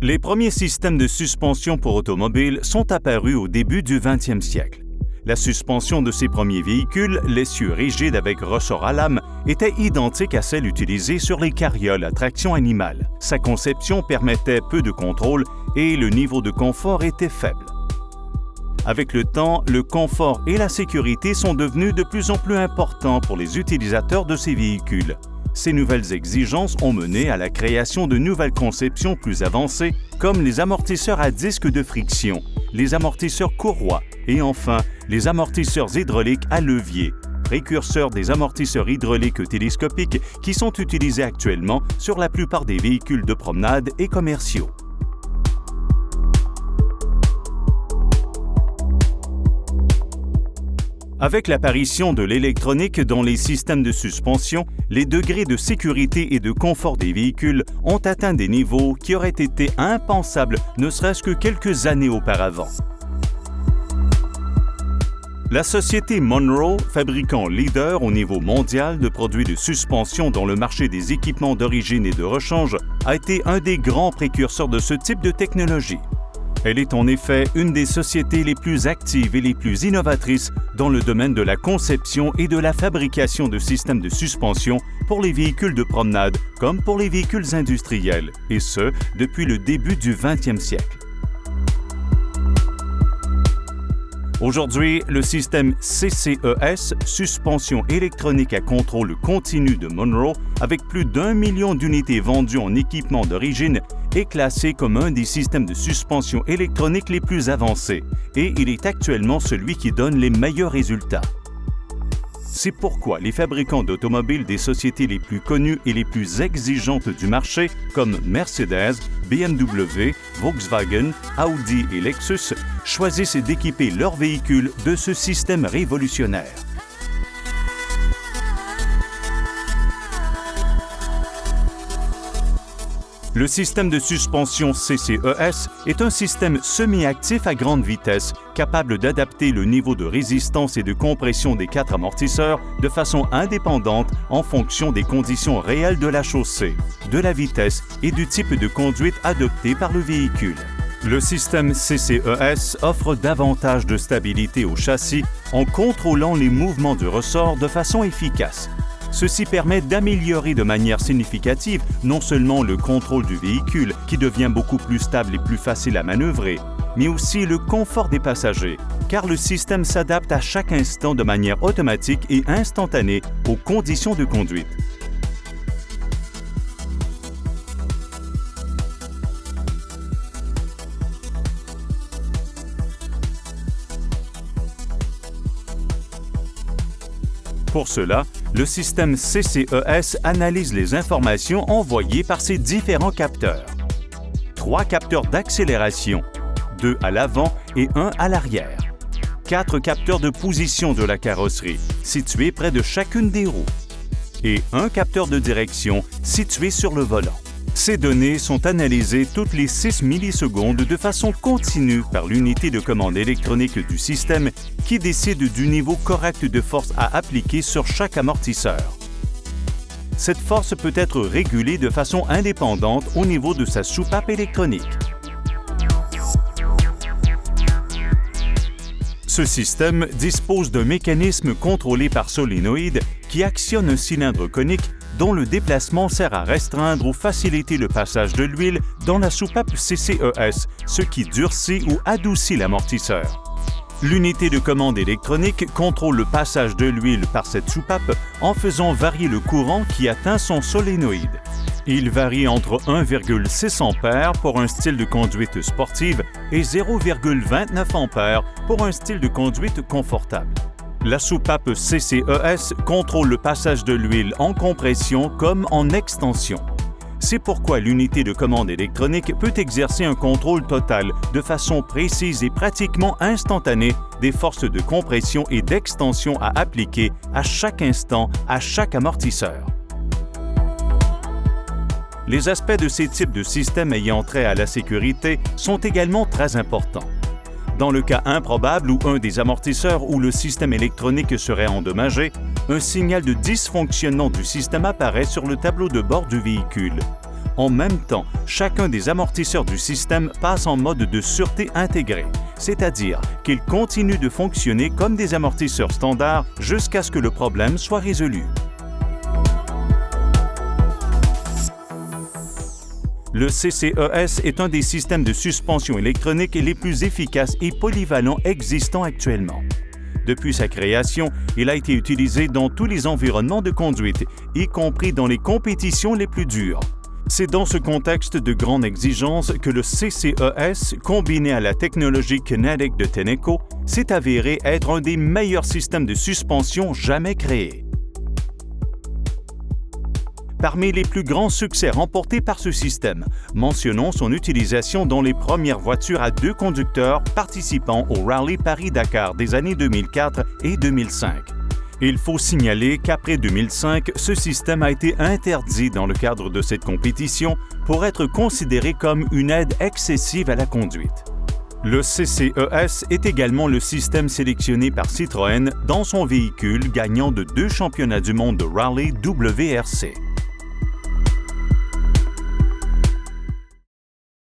Les premiers systèmes de suspension pour automobiles sont apparus au début du 20e siècle. La suspension de ces premiers véhicules, l'essieu rigide avec ressort à lame, était identique à celle utilisée sur les carrioles à traction animale. Sa conception permettait peu de contrôle et le niveau de confort était faible. Avec le temps, le confort et la sécurité sont devenus de plus en plus importants pour les utilisateurs de ces véhicules. Ces nouvelles exigences ont mené à la création de nouvelles conceptions plus avancées, comme les amortisseurs à disque de friction, les amortisseurs courroies et enfin les amortisseurs hydrauliques à levier, précurseurs des amortisseurs hydrauliques télescopiques qui sont utilisés actuellement sur la plupart des véhicules de promenade et commerciaux. Avec l'apparition de l'électronique dans les systèmes de suspension, les degrés de sécurité et de confort des véhicules ont atteint des niveaux qui auraient été impensables ne serait-ce que quelques années auparavant. La société Monroe, fabricant leader au niveau mondial de produits de suspension dans le marché des équipements d'origine et de rechange, a été un des grands précurseurs de ce type de technologie. Elle est en effet une des sociétés les plus actives et les plus innovatrices dans le domaine de la conception et de la fabrication de systèmes de suspension pour les véhicules de promenade comme pour les véhicules industriels, et ce, depuis le début du 20e siècle. Aujourd'hui, le système CCES, suspension électronique à contrôle continu de Monroe, avec plus d'1 million d'unités vendues en équipement d'origine, est classé comme un des systèmes de suspension électronique les plus avancés et il est actuellement celui qui donne les meilleurs résultats. C'est pourquoi les fabricants d'automobiles des sociétés les plus connues et les plus exigeantes du marché, comme Mercedes, BMW, Volkswagen, Audi et Lexus, choisissent d'équiper leurs véhicules de ce système révolutionnaire. Le système de suspension CCES est un système semi-actif à grande vitesse, capable d'adapter le niveau de résistance et de compression des 4 amortisseurs de façon indépendante en fonction des conditions réelles de la chaussée, de la vitesse et du type de conduite adopté par le véhicule. Le système CCES offre davantage de stabilité au châssis en contrôlant les mouvements du ressort de façon efficace. Ceci permet d'améliorer de manière significative non seulement le contrôle du véhicule, qui devient beaucoup plus stable et plus facile à manœuvrer, mais aussi le confort des passagers, car le système s'adapte à chaque instant de manière automatique et instantanée aux conditions de conduite. Pour cela, le système CCES analyse les informations envoyées par ses différents capteurs. 3 capteurs d'accélération, 2 à l'avant et 1 à l'arrière. 4 capteurs de position de la carrosserie, situés près de chacune des roues. Et 1 capteur de direction, situé sur le volant. Ces données sont analysées toutes les 6 millisecondes de façon continue par l'unité de commande électronique du système qui décide du niveau correct de force à appliquer sur chaque amortisseur. Cette force peut être régulée de façon indépendante au niveau de sa soupape électronique. Ce système dispose d'un mécanisme contrôlé par solénoïde qui actionne un cylindre conique dont le déplacement sert à restreindre ou faciliter le passage de l'huile dans la soupape CCES, ce qui durcit ou adoucit l'amortisseur. L'unité de commande électronique contrôle le passage de l'huile par cette soupape en faisant varier le courant qui atteint son solénoïde. Il varie entre 1,6 A pour un style de conduite sportive et 0,29 A pour un style de conduite confortable. La soupape CCES contrôle le passage de l'huile en compression comme en extension. C'est pourquoi l'unité de commande électronique peut exercer un contrôle total de façon précise et pratiquement instantanée des forces de compression et d'extension à appliquer à chaque instant à chaque amortisseur. Les aspects de ces types de systèmes ayant trait à la sécurité sont également très importants. Dans le cas improbable où un des amortisseurs ou le système électronique serait endommagé, un signal de dysfonctionnement du système apparaît sur le tableau de bord du véhicule. En même temps, chacun des amortisseurs du système passe en mode de sûreté intégré, c'est-à-dire qu'ils continuent de fonctionner comme des amortisseurs standards jusqu'à ce que le problème soit résolu. Le CCES est un des systèmes de suspension électronique les plus efficaces et polyvalents existants actuellement. Depuis sa création, il a été utilisé dans tous les environnements de conduite, y compris dans les compétitions les plus dures. C'est dans ce contexte de grande exigence que le CCES, combiné à la technologie Kinetic de Tenneco, s'est avéré être un des meilleurs systèmes de suspension jamais créés. Parmi les plus grands succès remportés par ce système, mentionnons son utilisation dans les premières voitures à 2 conducteurs participant au Rallye Paris-Dakar des années 2004 et 2005. Il faut signaler qu'après 2005, ce système a été interdit dans le cadre de cette compétition pour être considéré comme une aide excessive à la conduite. Le CCES est également le système sélectionné par Citroën dans son véhicule gagnant de 2 championnats du monde de rallye WRC.